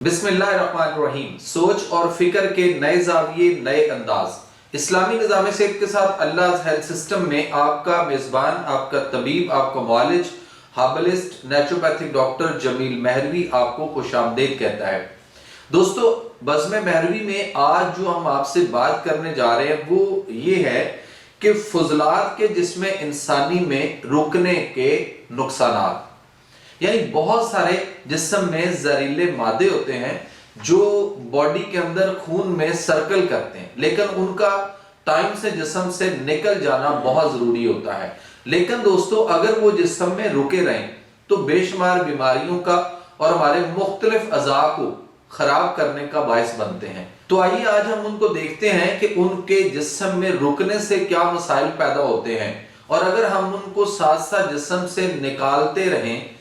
बिस्मिल्लाहिर्रहमानिर्रहीम। सोच और फिक्र के नए जाविये, नए अंदाज। इस्लामी निज़ाम सेहत के साथ अल्लाह हेल्थ सिस्टम में आपका मेज़बान, आपका तबीब, आपका मुआलिज, herbalist, naturopathic doctor Jameel Mehrvi आपको खुशामदीद कहता है। दोस्तों, बज़्म महरवी में आज जो हम आपसे बात करने जा रहे हैं वो ये है कि फुजलात के जिस्म इंसानी में रुकने के नुकसानात। यानी बहुत सारे जिस्म में जहरीले मादे होते हैं जो बॉडी के अंदर खून में सर्कल करते हैं, लेकिन उनका टाइम से जिस्म से निकल जाना बहुत जरूरी होता है। लेकिन दोस्तों, अगर वो जिस्म में रुके रहें तो बेशुमार बीमारियों का और हमारे मुख्तलिफ अज़ा को खराब करने का बायस बनते हैं। तो आइए आज हम उनको देखते हैं कि उनके जिस्म में रुकने से क्या मसाइल पैदा होते हैं, और अगर हम उनको साथ साथ जिस्म से निकालते रहें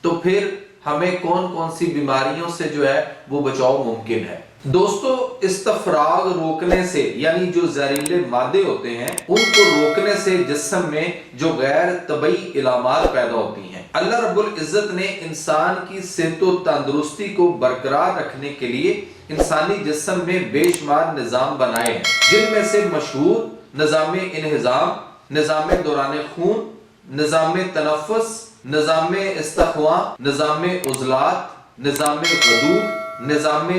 तो फिर हमें कौन कौन सी बीमारियों से जो है वो बचाव मुमकिन है। दोस्तों, इस्तफराग रोकने से यानी जो जहरीले मादे होते हैं उनको रोकने से जिस्म में जो गैर तबई इलामात पैदा होती हैं। अल्लाह रब्बुल इज्जत ने इंसान की सेहत व तंदुरुस्ती को बरकरार रखने के लिए इंसानी जिस्म में बेशुमार निज़ाम बनाए हैं, जिनमें से मशहूर निज़ाम इन्हिज़ाम, निज़ाम दौरान खून, निज़ाम तनफ़्फ़ुस, निज़ाम इस्तख़्वा, निज़ाम उज़लात, निज़ाम ग़दूद, निज़ाम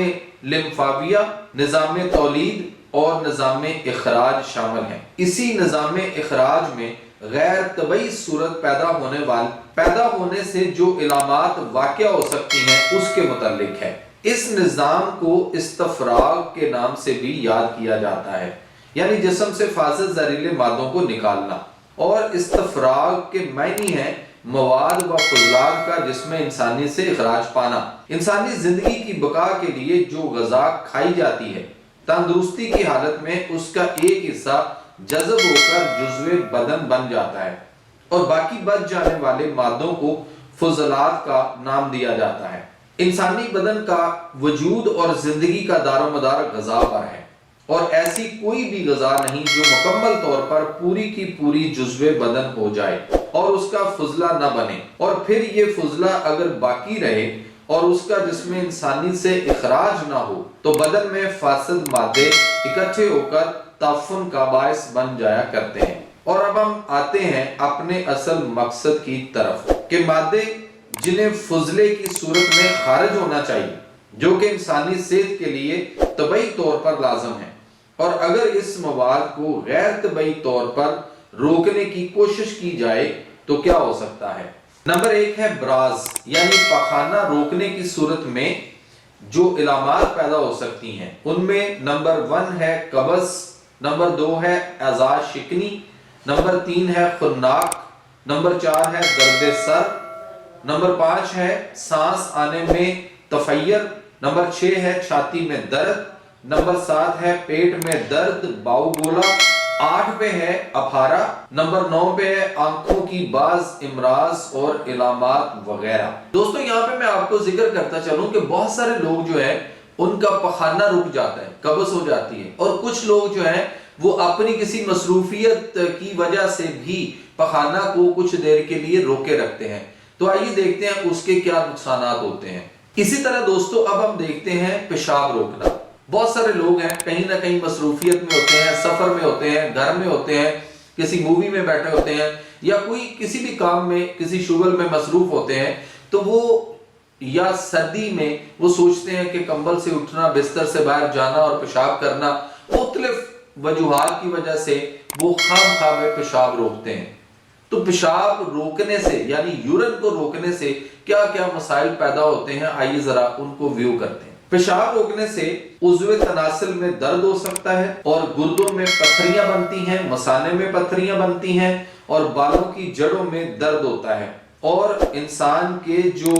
लिम्फाविया, निज़ाम तौलीद और निज़ाम इखराज शामिल हैं। इसी निज़ाम इखराज में गैर तबई सूरत पैदा होने से जो इलामात वाक़या हो सकती हैं उसके मुतालिक है। इस निज़ाम को इस्तफराग के नाम से भी याद किया जाता है, यानी जिस्म से फासिद जहरीले मादों को निकालना। और इस्तफराग के मायने हैं मवाद व फुजलात का जिस्म इंसानी से इखराज पाना। इंसानी जिंदगी की बका के लिए जो ग़ज़ा खाई जाती है, तंदुरुस्ती की हालत में उसका एक हिस्सा जज़ब होकर जुज़्वे बदन बन जाता है और बाकी बच जाने वाले मादों को फुजलात का नाम दिया जाता है। इंसानी बदन का वजूद और जिंदगी का दारोमदार ग़ज़ा पर है, और ऐसी कोई भी ग़ज़ा नहीं जो मुकम्मल तौर पर पूरी की पूरी जुज़्वे बदन हो जाए और उसका फुजला न बने, और फिर ये फुजला अगर बाकी रहे और उसका जिस्म इंसानी से इखराज ना हो तो बदन में फासिद मादे इकट्ठे होकर ताफुन का बायस बन जाया करते हैं। और अब हम आते हैं अपने असल मकसद की तरफ कि मादे जिन्हें फुजले की सूरत में खारिज होना चाहिए, जो कि इंसानी सेहत के लिए तबई तौर पर लाजम है, और अगर इस मवाद को गैर तबई तौर पर रोकने की कोशिश की जाए तो क्या हो सकता है। नंबर 1 है ब्राज, यानी पखाना रोकने की सूरत में जो इलामात पैदा हो सकती हैं उनमें नंबर 1 है कब्ज़, नंबर 2 है एज़ाज शिकनी, नंबर 3 है खुन्नाक, नंबर 4 है दर्द सर, नंबर 5 है सांस आने में तफय्यर, नंबर 6 है छाती में दर्द, नंबर 7 है पेट में दर्द बाऊ गोला, 8 पे है अफारा, नंबर 9 पे है आंखों की बाज इमराज और इलामात वगैरह। दोस्तों, यहाँ पे मैं आपको जिक्र करता चलूं कि बहुत सारे लोग जो है उनका पखाना रुक जाता है, कब्ज़ हो जाती है, और कुछ लोग जो है वो अपनी किसी मसरूफियत की वजह से भी पखाना को कुछ देर के लिए रोके रखते हैं। तो आइए देखते हैं उसके क्या नुकसानात होते हैं। इसी तरह दोस्तों, अब हम देखते हैं पेशाब रोकना। बहुत सारे लोग हैं कहीं ना कहीं मसरूफियत में होते हैं, सफर में होते हैं, घर में होते हैं, किसी मूवी में बैठे होते हैं, या कोई किसी भी काम में किसी शुगल में मसरूफ होते हैं, तो वो या सर्दी में वो सोचते हैं कि कंबल से उठना, बिस्तर से बाहर जाना और पेशाब करना, मुख्तलिफ वजूहात की वजह से वो खामखा में पेशाब रोकते हैं। तो पेशाब रोकने से यानी यूरिन को रोकने से क्या क्या मसाइल पैदा होते हैं, आइए जरा उनको व्यू करते हैं। पेशाब रोकने से उज़्वे तनासिल में दर्द हो सकता है, और गुर्दों में पत्थरियां बनती हैं, मसाने में पत्थरियां बनती हैं, और बालों की जड़ों में दर्द होता है, और इंसान के जो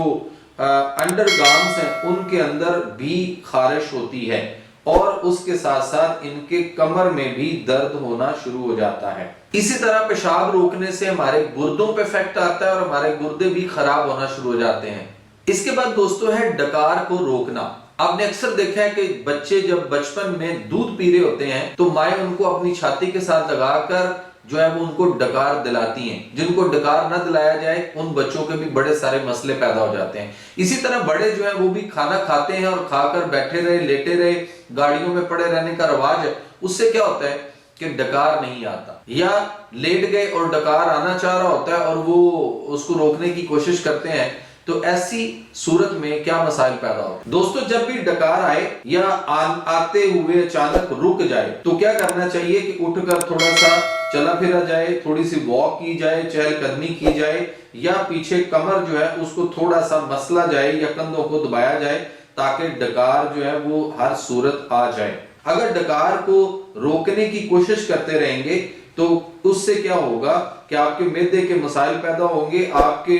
अंडरगार्म्स हैं उनके अंदर भी खारिश होती है, और उसके साथ साथ इनके कमर में भी दर्द होना शुरू हो जाता है। इसी तरह पेशाब रोकने से हमारे गुर्दों पे इफेक्ट आता है और हमारे गुर्दे भी खराब होना शुरू हो जाते हैं। इसके बाद दोस्तों है डकार को रोकना। आपने अक्सर देखा है कि बच्चे जब बचपन में दूध पी रहे होते हैं तो माएँ उनको अपनी छाती के साथ लगाकर جو ہے وہ ان کو ڈکار دلاتی ہیں. جن کو ڈکار نہ دلایا جائے ان بچوں کے بھی بڑے سارے مسئلے پیدا ہو جاتے ہیں. اسی طرح بڑے جو ہیں وہ بھی کھانا کھاتے ہیں اور کھا کر بیٹھے رہے لیٹے رہے, گاڑیوں میں پڑے رہنے کا رواج ہے. اس سے کیا ہوتا ہے کہ ڈکار نہیں آتا, یا لیٹ گئے اور ڈکار آنا چاہ رہا ہوتا ہے اور وہ اس کو روکنے کی کوشش کرتے ہیں, تو ایسی صورت میں کیا مسائل پیدا ہو. دوستو جب بھی ڈکار آئے یا آتے ہوئے اچانک رک جائے تو کیا کرنا چاہیے کہ اٹھ کر تھوڑا سا چلا پھرا جائے, تھوڑی سی واک کی جائے, چہل قدمی کی جائے, یا پیچھے کمر جو ہے اس کو تھوڑا سا مسلا جائے یا کندھوں کو دبایا جائے تاکہ ڈکار جو ہے وہ ہر صورت آ جائے. اگر ڈکار کو روکنے کی کوشش کرتے رہیں گے تو اس سے کیا ہوگا کہ آپ کے معدے کے مسائل پیدا ہوں گے, آپ کے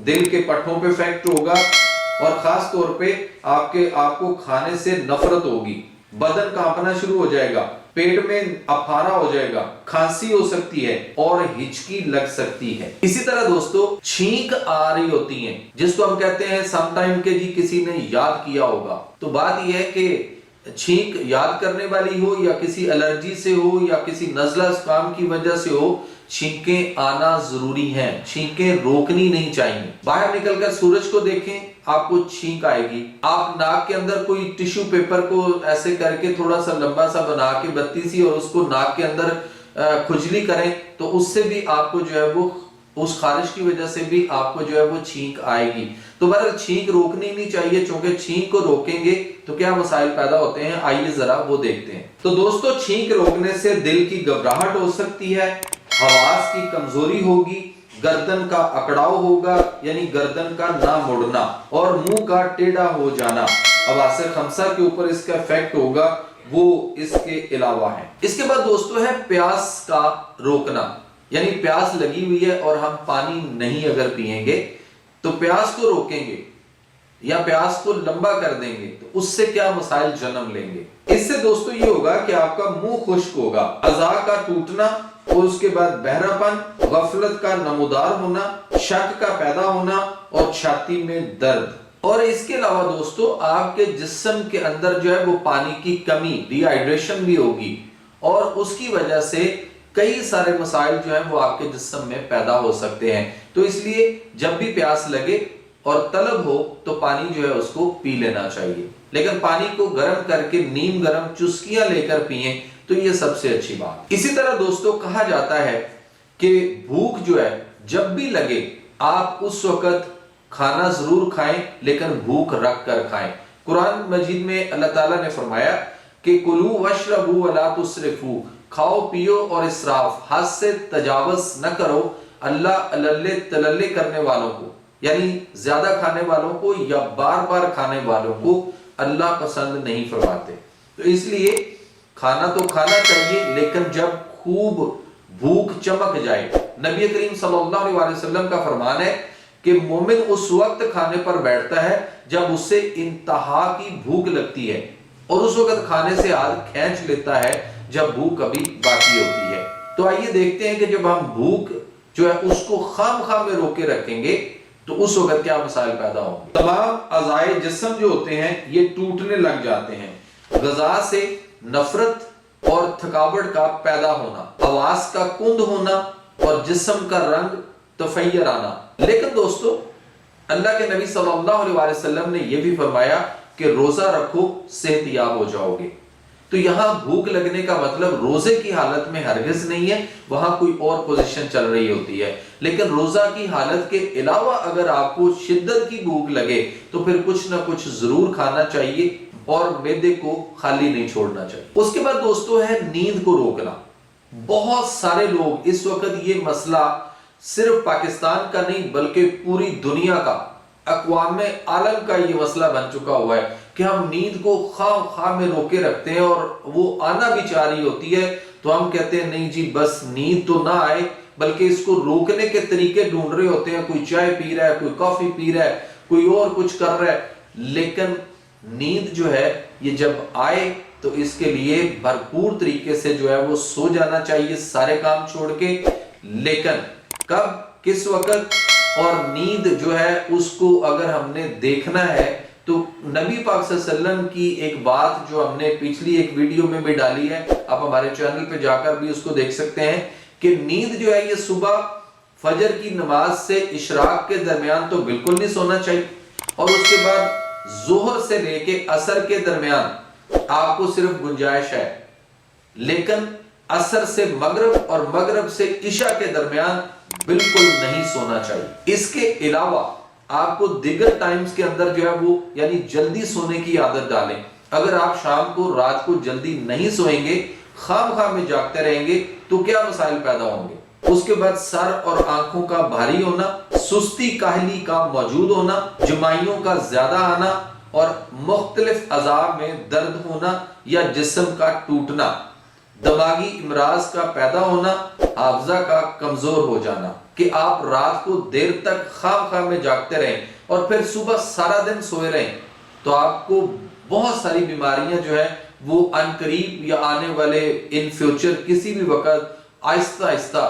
دل کے پٹھوں پہ افیکٹ ہوگا, اور خاص طور پہ آپ کو کھانے سے نفرت ہوگی, بدن کانپنا شروع ہو جائے گا, پیٹ میں افارہ ہو جائے گا, کھانسی ہو سکتی ہے اور ہچکی لگ سکتی ہے. اسی طرح دوستو چھینک آ رہی ہوتی ہیں جس کو ہم کہتے ہیں سم ٹائم کہ جی کسی نے یاد کیا ہوگا. تو بات یہ ہے کہ چھینک یاد کرنے والی ہو یا کسی الرجی سے ہو یا کسی نزلہ زکام کی وجہ سے ہو, چھینکیں آنا ضروری ہیں, چھینکیں روکنی نہیں چاہیے. باہر نکل کر سورج کو دیکھیں آپ کو چھینک آئے گی. آپ ناک کے اندر کوئی ٹیشو پیپر کو ایسے کر کے تھوڑا سا لمبا سا بنا کے بتی سی اور اس کو ناک کے اندر کھجلی کریں تو اس سے بھی آپ کو جو ہے وہ اس خارش کی وجہ سے بھی آپ کو جو ہے وہ چھینک آئے گی. تو بہرحال چھینک روکنی نہیں چاہیے, چونکہ چھینک کو روکیں گے تو کیا مسائل پیدا ہوتے ہیں آئیے ذرا وہ دیکھتے ہیں. تو دوستو چھینک روکنے سے دل کی گھبراہٹ ہو سکتی ہے, حواس کی کمزوری ہوگی, گردن کا اکڑاؤ ہوگا یعنی گردن کا نہ مڑنا, اور منہ کا ٹیڑھا ہو جانا. حواس خمسہ کے اوپر اس کا افیکٹ ہوگا, وہ اس کے علاوہ ہے. اس کے بعد دوستو ہے پیاس کا روکنا, یعنی پیاس لگی ہوئی ہے اور ہم پانی نہیں اگر پیئیں گے تو پیاس کو روکیں گے یا پیاس کو لمبا کر دیں گے تو اس سے کیا مسائل جنم لیں گے. اس سے دوستو یہ ہوگا کہ آپ کا منہ خشک ہوگا, اعضاء کا ٹوٹنا, اور اس کے بعد بہرا پن, غفلت کا نمودار ہونا, شک کا پیدا ہونا اور چھاتی میں درد. اور اس کے علاوہ دوستو آپ کے جسم کے اندر جو ہے وہ پانی کی کمی, ڈی ہائیڈریشن بھی ہوگی, اور اس کی وجہ سے کئی سارے مسائل جو ہیں وہ آپ کے جسم میں پیدا ہو سکتے ہیں. تو اس لیے جب بھی پیاس لگے اور طلب ہو تو پانی جو ہے اس کو پی لینا چاہیے, لیکن پانی کو گرم کر کے نیم گرم چسکیاں لے کر پئیں تو یہ سب سے اچھی بات. اسی طرح دوستو کہا جاتا ہے کہ بھوک جو ہے جب بھی لگے آپ اس وقت کھانا ضرور کھائیں لیکن بھوک رکھ کر کھائیں. قرآن مجید میں اللہ تعالیٰ نے فرمایا کہ کلوا واشربوا ولا تسرفوا, کھاؤ پیو اور اسراف, حد سے تجاوز نہ کرو. اللہ اللہ تللے کرنے والوں کو یعنی زیادہ کھانے والوں کو یا بار بار کھانے والوں کو اللہ پسند نہیں فرماتے. تو اس لیے کھانا تو کھانا چاہیے لیکن جب خوب بھوک چمک جائے. نبی کریم صلی اللہ علیہ وسلم کا فرمان ہے کہ مومن اس وقت کھانے پر بیٹھتا ہے جب اس سے انتہا کی بھوک لگتی ہے, اور اس وقت کھانے سے ہاتھ کھینچ لیتا ہے جب بھوک ابھی باقی ہوتی ہے. تو آئیے دیکھتے ہیں کہ جب ہم بھوک جو ہے اس کو خام خام میں روکے رکھیں گے تو اس وقت کیا مسائل پیدا ہوں گے. تمام اعضائے جسم جو ہوتے ہیں یہ ٹوٹنے لگ جاتے ہیں, غذا سے نفرت اور تھکاوٹ کا پیدا ہونا, حواس کا کند ہونا اور جسم کا رنگ تفیر آنا. لیکن دوستو اللہ کے نبی صلی اللہ علیہ وسلم نے یہ بھی فرمایا کہ روزہ رکھو صحت یاب ہو جاؤ گے. تو یہاں بھوک لگنے کا مطلب روزے کی حالت میں ہرگز نہیں ہے, وہاں کوئی اور پوزیشن چل رہی ہوتی ہے. لیکن روزہ کی حالت کے علاوہ اگر آپ کو شدت کی بھوک لگے تو پھر کچھ نہ کچھ ضرور کھانا چاہیے اور معدے کو خالی نہیں چھوڑنا چاہیے. اس کے بعد دوستو ہے نیند کو روکنا. بہت سارے لوگ اس وقت یہ مسئلہ صرف پاکستان کا نہیں بلکہ پوری دنیا کا, اقوام عالم کا یہ مسئلہ بن چکا ہوا ہے کہ ہم نیند کو خواہ خواہ میں روکے رکھتے ہیں, اور وہ آنا بھی چاہ رہی ہوتی ہے تو ہم کہتے ہیں نہیں جی بس نیند تو نہ آئے, بلکہ اس کو روکنے کے طریقے ڈھونڈ رہے ہوتے ہیں. کوئی چائے پی رہا ہے, کوئی کافی پی رہا ہے, کوئی اور کچھ کر رہا ہے. لیکن نیند جو ہے یہ جب آئے تو اس کے لیے بھرپور طریقے سے جو ہے وہ سو جانا چاہیے سارے کام چھوڑ کے. لیکن کب, کس وقت, اور نیند جو ہے اس کو اگر ہم نے دیکھنا ہے تو نبی پاک صلی اللہ علیہ وسلم کی ایک بات جو ہم نے پچھلی ایک ویڈیو میں بھی ڈالی ہے, آپ ہمارے چینل پہ جا کر بھی اس کو دیکھ سکتے ہیں کہ نیند جو ہے یہ صبح فجر کی نماز سے اشراق کے درمیان تو بالکل نہیں سونا چاہیے، اور اس کے بعد ظہر سے لے کے عصر کے درمیان آپ کو صرف گنجائش ہے، لیکن عصر سے مغرب اور مغرب سے عشاء کے درمیان بالکل نہیں سونا چاہیے۔ اس کے علاوہ آپ کو دیگر ٹائمز کے اندر جو ہے وہ یعنی جلدی سونے کی عادت ڈالیں۔ اگر آپ شام کو رات کو جلدی نہیں سوئیں گے، خام خام میں جاگتے رہیں گے تو کیا مسائل پیدا ہوں گے؟ اس کے بعد سر اور آنکھوں کا بھاری ہونا، سستی کاہلی کا موجود ہونا، جمائیوں کا زیادہ آنا اور مختلف اعضاء میں درد ہونا یا جسم کا ٹوٹنا، دماغی امراض کا پیدا ہونا، حافظہ کا کمزور ہو جانا کہ آپ رات کو دیر تک خام خام میں جاگتے رہیں اور پھر صبح سارا دن سوئے رہیں، تو آپ کو بہت ساری بیماریاں جو ہیں وہ ان قریب یا آنے والے ان فیوچر کسی بھی وقت آہستہ آہستہ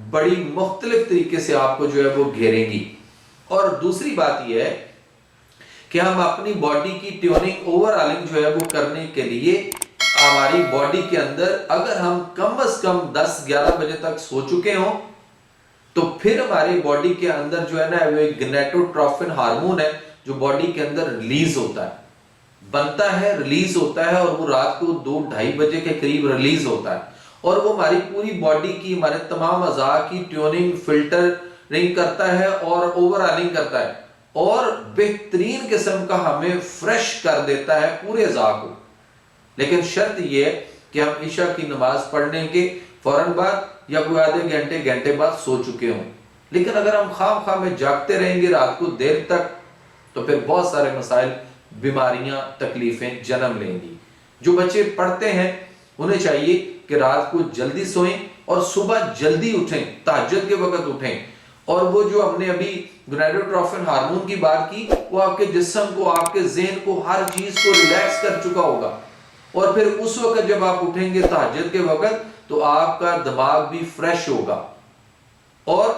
بڑی مختلف طریقے سے آپ کو جو ہے وہ گھیریں گی۔ اور دوسری بات یہ ہے کہ ہم اپنی باڈی کی ٹیوننگ اوور آلنگ جو ہے وہ کرنے کے لیے ہماری باڈی کے اندر اگر ہم کم از کم 10-11 بجے تک سو چکے ہوں تو پھر ہماری باڈی کے اندر جو ہے نا وہ ایک گنیٹوٹروفن ہارمون ہے جو باڈی کے اندر ریلیز ہوتا ہے، بنتا ہے، ریلیز ہوتا ہے، اور وہ رات کو 2-2:30 بجے کے قریب ریلیز ہوتا ہے، اور وہ ہماری پوری باڈی کی، ہمارے تمام اعضاء کی ٹیوننگ، فلٹرنگ کرتا ہے اور اوور آلنگ کرتا ہے اور بہترین قسم کا ہمیں فریش کر دیتا ہے پورے اعضاء کو۔ لیکن شرط یہ ہے کہ ہم عشاء کی نماز پڑھنے کے فوراً بعد یا کوئی آدھے گھنٹے بعد سو چکے ہوں۔ لیکن اگر ہم خام خام میں جاگتے رہیں گے رات کو دیر تک تو پھر بہت سارے مسائل، بیماریاں، تکلیفیں جنم لیں گی۔ جو بچے پڑھتے ہیں انہیں چاہیے کہ رات کو جلدی سوئیں اور صبح جلدی اٹھیں، تہجد کے وقت اٹھیں، اور وہ جو ہم نے ابھی گنیٹوٹروفن ہارمون کی بات کی وہ آپ کے جسم کو، آپ کے ذہن کو، ہر چیز کو ریلیکس کر چکا ہوگا، اور پھر اس وقت جب آپ اٹھیں گے تہجد کے وقت تو آپ کا دماغ بھی فریش ہوگا اور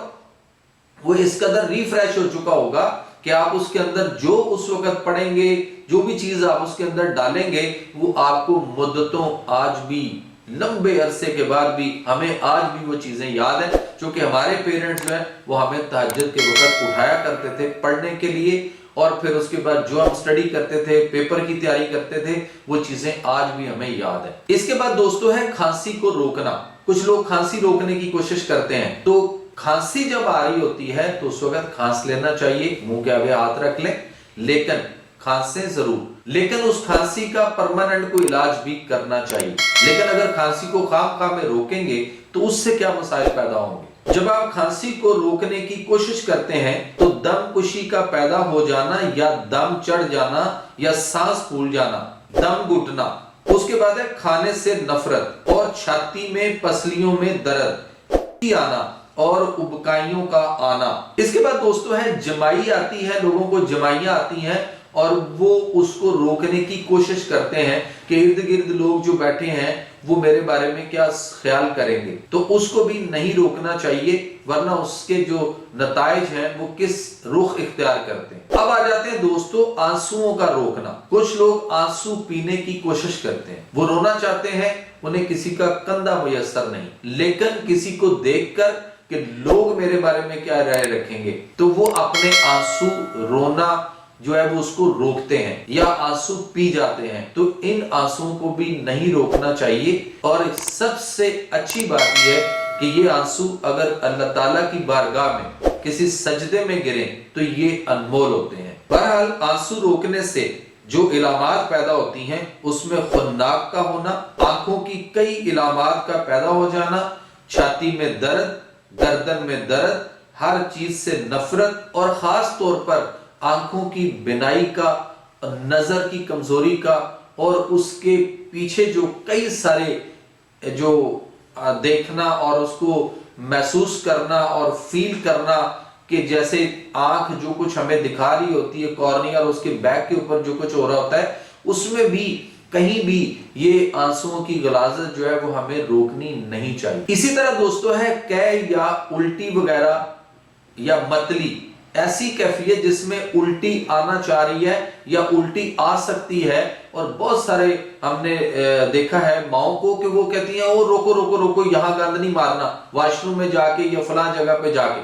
وہ اس قدر ریفریش ہو چکا ہوگا کہ آپ اس کے اندر جو اس وقت پڑھیں گے، جو بھی چیز آپ اس کے اندر ڈالیں گے، وہ آپ کو مدتوں، آج بھی لمبے عرصے کے بعد بھی ہمیں آج بھی وہ چیزیں یاد ہیں، چونکہ ہمارے پیرنٹس جو ہیں وہ ہمیں تہجد کے وقت اٹھایا کرتے تھے پڑھنے کے لیے، اور پھر اس کے بعد جو ہم سٹڈی کرتے تھے، پیپر کی تیاری کرتے تھے، وہ چیزیں آج بھی ہمیں یاد ہیں۔ اس کے بعد دوستو ہے کھانسی کو روکنا۔ کچھ لوگ کھانسی روکنے کی کوشش کرتے ہیں، تو کھانسی جب آ رہی ہوتی ہے تو اس وقت کھانس لینا چاہیے، منہ کے آگے ہاتھ رکھ لیں، لیکن کھانسیں ضرور، لیکن اس کھانسی کا پرماننٹ کوئی علاج بھی کرنا چاہیے۔ لیکن اگر کھانسی کو خام خام میں روکیں گے تو اس سے کیا مسائل پیدا ہوں گے؟ جب آپ کھانسی کو روکنے کی کوشش کرتے ہیں تو دم کشی کا پیدا ہو جانا یا دم چڑھ جانا یا سانس پھول جانا، دم گھٹنا، اس کے بعد ہے کھانے سے نفرت اور چھاتی میں پسلیوں میں درد آنا اور ابکائیوں کا آنا۔ اس کے بعد دوستو ہے جمائی آتی ہے، لوگوں کو جمائیاں آتی ہیں اور وہ اس کو روکنے کی کوشش کرتے ہیں کہ ارد گرد لوگ جو بیٹھے ہیں وہ میرے بارے میں کیا خیال کریں گے، تو اس کو بھی نہیں روکنا چاہیے، ورنہ اس کے جو نتائج ہیں وہ کس رخ اختیار کرتے ہیں۔ اب آ جاتے ہیں دوستو آنسوؤں کا روکنا۔ کچھ لوگ آنسو پینے کی کوشش کرتے ہیں، وہ رونا چاہتے ہیں، انہیں کسی کا کندھا میسر نہیں، لیکن کسی کو دیکھ کر کہ لوگ میرے بارے میں کیا رائے رکھیں گے تو وہ اپنے آنسو رونا جو ہے وہ اس کو روکتے ہیں یا آنسو پی جاتے ہیں، تو ان آنسوؤں کو بھی نہیں روکنا چاہیے۔ اور سب سے اچھی بات یہ ہے کہ یہ آنسو اگر اللہ تعالیٰ کی بارگاہ میں کسی سجدے میں گریں تو یہ انمول ہوتے ہیں۔ بہرحال آنسو روکنے سے جو علامات پیدا ہوتی ہیں اس میں خناق کا ہونا، آنکھوں کی کئی علامات کا پیدا ہو جانا، چھاتی میں درد، گردن میں درد، ہر چیز سے نفرت، اور خاص طور پر آنکھوں کی بینائی کا، نظر کی کمزوری کا، اور اس کے پیچھے جو کئی سارے جو دیکھنا اور اس کو محسوس کرنا اور فیل کرنا کہ جیسے آنکھ جو کچھ ہمیں دکھا رہی ہوتی ہے کارنیا اور اس کے بیک کے اوپر جو کچھ ہو رہا ہوتا ہے، اس میں بھی کہیں بھی یہ آنسوؤں کی غلاظت جو ہے وہ ہمیں روکنی نہیں چاہیے۔ اسی طرح دوستو ہے قے یا الٹی وغیرہ یا متلی، ऐसी कैफियत जिसमें उल्टी आना चाह रही है या उल्टी आ सकती है। और बहुत सारे हमने देखा है माओ को कि वो कहती हैं वो रोको रोको रोको, यहाँ गंद नहीं मारना, वॉशरूम में जाके या फलां जगह पे जाके।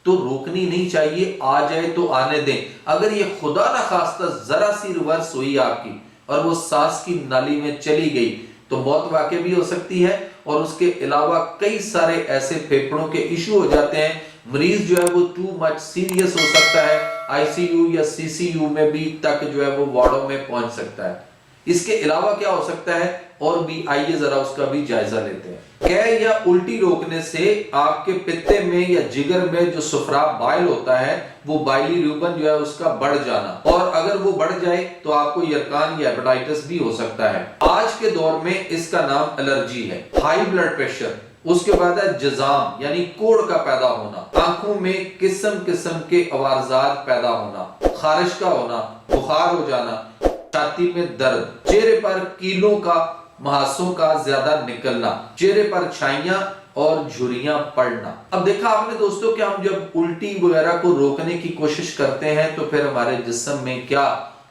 तो रोकनी नहीं चाहिए, आ जाए तो आने दें। अगर ये खुदा ना खास्ता जरा सी रिवर्स हुई आपकी और वो सांस की नाली में चली गई तो मौत वाकई भी हो सकती है। और उसके अलावा कई सारे ऐसे फेफड़ों के इशू हो जाते हैं, मरीज जो है वो टू मच सीरियस हो सकता है, आईसीयू या सीसीयू में भी तक जो है वो वार्डों में पहुंच सकता है। इसके अलावा क्या हो सकता है और भी, आइए जरा उसका भी जायजा लेते हैं। कै या उल्टी रोकने से आपके पित्ते में या जिगर में जो सुफरा बाइल होता है वो बाइली रूबन जो है उसका बढ़ जाना, और अगर वो बढ़ जाए तो आपको यरकान या हेपेटाइटिस भी हो सकता है। आज के दौर में इसका नाम एलर्जी है। हाई ब्लड प्रेशर, उसके बाद है जजाम यानी कोड़ का पैदा होना, आंखों में किस्म किस्म के अवारजात पैदा होना, खारिश का होना, बुखार हो जाना, छाती में दर्द, चेहरे पर कीलों का महासों का ज्यादा निकलना, चेहरे पर छाइयां और झुर्रियां पड़ना। अब देखा आपने दोस्तों कि हम जब उल्टी वगैरह को रोकने की कोशिश करते हैं तो फिर हमारे जिस्म में क्या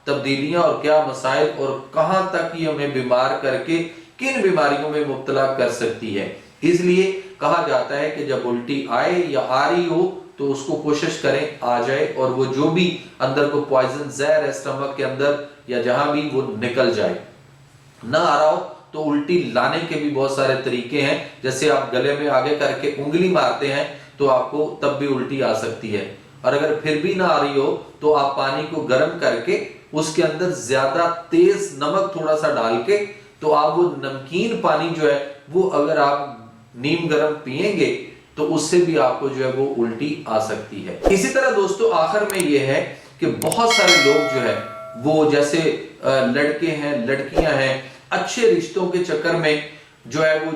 तब्दीलियां और क्या मसाइल और कहां तक ये हमें बीमार करके किन बीमारियों में मुब्तला कर सकती है। इसलिए कहा जाता है कि जब उल्टी आए या आ रही हो तो उसको कोशिश करें आ जाए, और वो जो भी अंदर को पॉइजन जहर है स्टमक के अंदर या जहां भी वो निकल जाए। ना आ रहा हो तो उल्टी लाने के भी बहुत सारे तरीके हैं, जैसे आप गले में आगे करके उंगली मारते हैं तो आपको तब भी उल्टी आ सकती है। और अगर फिर भी ना आ रही हो तो आप पानी को गर्म करके उसके अंदर ज्यादा तेज नमक थोड़ा सा डाल के, तो आप वो नमकीन पानी जो है वो अगर आप नीम गर्म पिएंगे तो उससे भी आपको जो है वो उल्टी आ सकती है। इसी तरह दोस्तों आखिर में ये है कि बहुत सारे लोग जो है वो जैसे लड़के हैं लड़कियां हैं अच्छे रिश्तों के चक्कर में जो है वो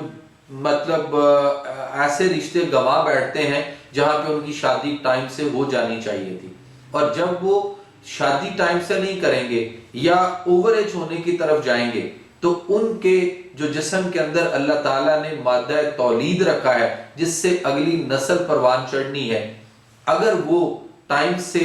मतलब ऐसे रिश्ते गंवा बैठते हैं जहां पे उनकी शादी टाइम से हो जानी चाहिए थी, और जब वो शादी टाइम से नहीं करेंगे या ओवर एज होने की तरफ जाएंगे तो उनके जो जिस्म के अंदर अल्लाह ताला ने मादा तौलीद रखा है जिससे अगली नस्ल परवान चढ़नी है, अगर वो टाइम से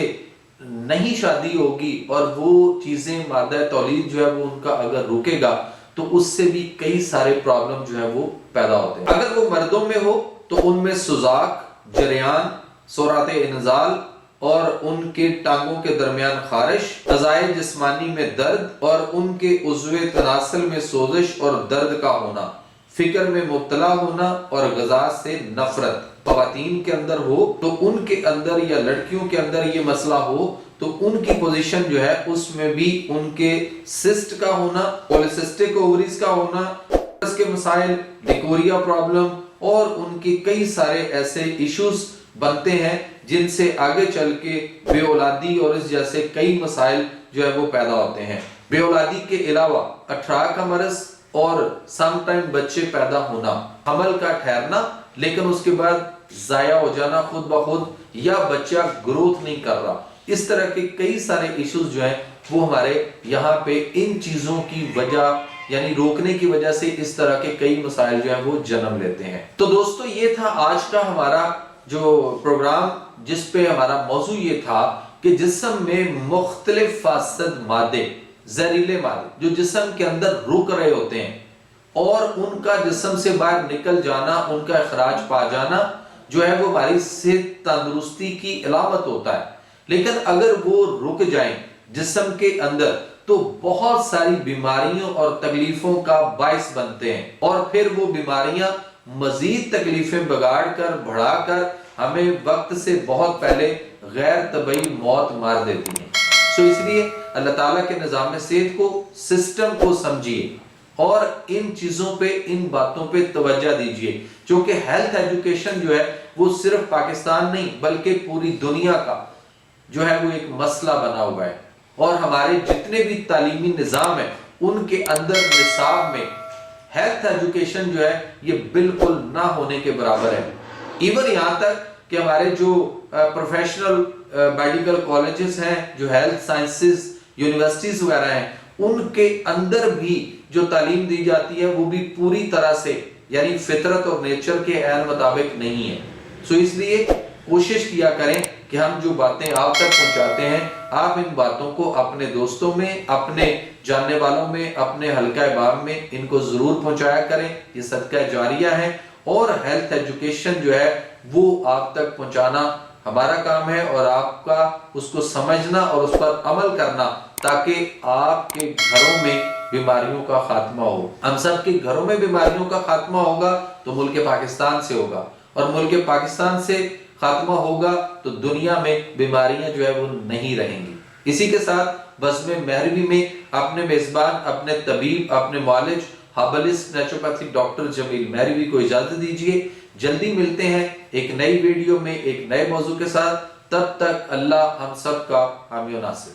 नहीं शादी होगी और वो चीजें मादा तौलीद जो है वो उनका अगर रुकेगा तो उससे भी कई सारे प्रॉब्लम जो है वो पैदा होते हैं। अगर वो मर्दों में हो तो उनमें सुजाक, जरियान, सोराते इनजाल और उनके टांगों के दरमियान खारिश, अज़ाए जिस्मानी में दर्द और उनके उज़्वे तनासल में सोजिश और दर्द का होना, फिक्र में मुब्तला होना और ग़िज़ा से नफरत ख़वातीन के अंदर हो तो उनके अंदर या लड़कियों के अंदर ये मसला हो तो उनकी पोजीशन जो है उसमें भी उनके सिस्ट का होना, पॉलिसिस्टिक ओवरीज का होना, के मसाइल, डिकोरिया प्रॉब्लम और उनके कई सारे ऐसे इश्यूज बनते हैं जिनसे आगे चल के बेऔलादी और इस जैसे कई मसाइल जो है वो पैदा होते हैं। बेऔलादी के अलावा अठराह का मर्ज और समटाइम बच्चे पैदा होना, हमल का ठहरना लेकिन उसके बाद जाया हो जाना खुद ब खुद, या बच्चा ग्रोथ नहीं कर रहा, इस तरह के कई सारे इश्यूज जो हैं वो हमारे यहाँ पे इन चीजों की वजह यानी रोकने की वजह से इस तरह के कई मसाइल जो है वो जन्म लेते हैं। तो दोस्तों ये था आज का हमारा जो प्रोग्राम जिस पे हमारा मौजू ये था कि जिस्म में मुख्तलिफ फासद मादे, जहरीले मादे जो जिस्म के अंदर रुक रहे होते हैं और उनका जिस्म से बाहर निकल जाना, उनका इखराज पा जाना जो है वो हमारी सेहत तंदुरुस्ती की अलामत होता है। लेकिन अगर वो रुक जाएं जिस्म के अंदर तो बहुत सारी बीमारियों और तकलीफों का बाइस बनते हैं और फिर वो बीमारियां मजीद तकलीफें बिगाड़ कर बढ़ा कर हमें वक्त से बहुत पहले गैर तबई मौत मार देती हैं। सो इसलिए अल्लाह ताला के निज़ाम सेहत को, सिस्टम को समझिए और इन चीजों पे, इन बातों पे तवज्जो दीजिए, क्योंकि हेल्थ एजुकेशन जो है वो सिर्फ पाकिस्तान नहीं बल्कि पूरी दुनिया का जो है वो एक मसला बना हुआ है। और हमारे जितने भी तालीमी निज़ाम है उनके अंदर निसाब में हेल्थ एजुकेशन जो है ये बिल्कुल ना होने के बराबर है। इवन यहाँ तक कि हमारे जो प्रोफेशनल मेडिकल कॉलेजेस हैं, जो हेल्थ साइंसेस यूनिवर्सिटीज वगैरह हैं, उनके अंदर भी जो तालीम दी जाती है वो भी पूरी तरह से यानी फितरत और नेचर के ऐन मुताबिक नहीं है। सो इसलिए कोशिश किया करें कि हम जो बातें आप तक पहुंचाते हैं, आप इन बातों को अपने दोस्तों में, अपने जानने वालों में, अपने हल्का बाम में इनको जरूर पहुंचाया करें। ये सदका जारिया है और हेल्थ एजुकेशन जो है वो आप तक पहुंचाना हमारा काम है और आपका उसको समझना और उस पर अमल करना, ताकि आपके घरों में बीमारियों का खात्मा हो। हम सब के घरों में बीमारियों का खात्मा होगा तो मुल्क पाकिस्तान से होगा, और मुल्क पाकिस्तान से खात्मा होगा तो दुनिया में बीमारियां जो है वो नहीं रहेंगी। इसी के साथ बज़्म महरवी में अपने मेजबान, अपने तबीब, अपने मुआलिज, herbalist, naturopathic doctor Jameel Mehrvi को इजाजत दीजिए। जल्दी मिलते हैं एक नई वीडियो में एक नए मौजू के साथ। तब तक अल्लाह हम सब का हामी और नासिर।